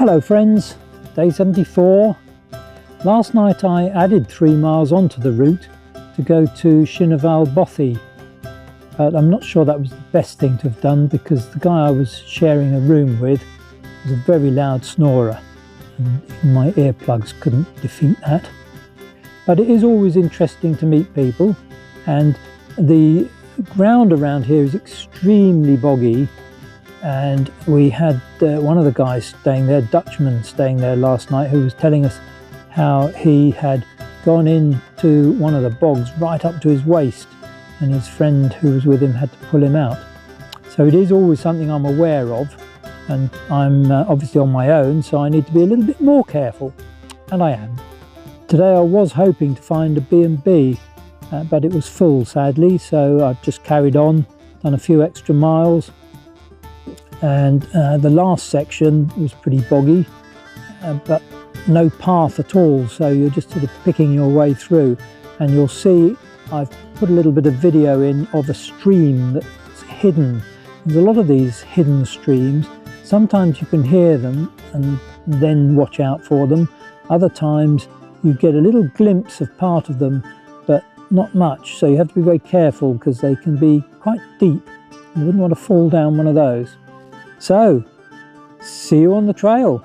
Hello friends, day 74. Last night I added 3 miles onto the route to go to Shenavall Bothy, but I'm not sure that was the best thing to have done because the guy I was sharing a room with was a very loud snorer and even my earplugs couldn't defeat that. But it is always interesting to meet people, and the ground around here is extremely boggy. And we had one of the guys staying there, Dutchman staying there last night, who was telling us how he had gone into one of the bogs right up to his waist, and his friend who was with him had to pull him out. So it is always something I'm aware of, and I'm obviously on my own, so I need to be a little bit more careful, and I am. Today I was hoping to find a B&B, but it was full sadly, so I've just carried on, done a few extra miles. And the last section was pretty boggy, but no path at all, so you're just sort of picking your way through. And you'll see I've put a little bit of video in of a stream that's hidden. There's a lot of these hidden streams. Sometimes you can hear them and then watch out for them. Other times you get a little glimpse of part of them, but not much, so you have to be very careful because they can be quite deep. You wouldn't want to fall down one of those. So, see you on the trail.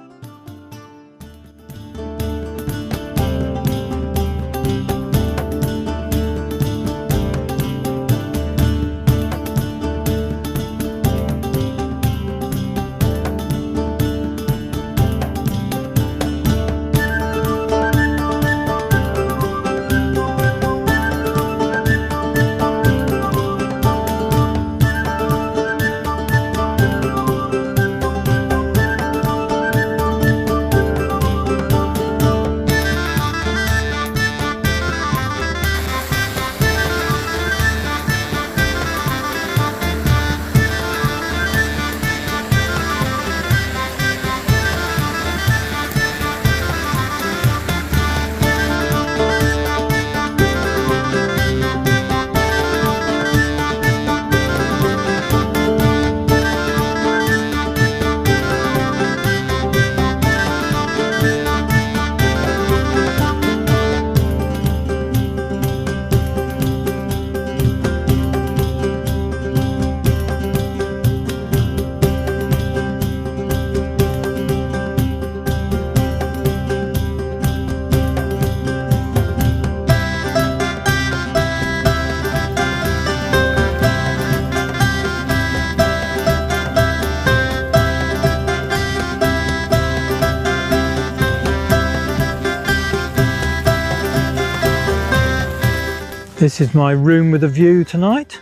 This is my room with a view tonight.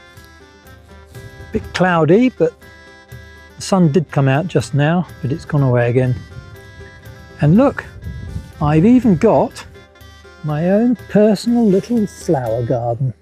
A bit cloudy, but the sun did come out just now, but it's gone away again. And look, I've even got my own personal little flower garden.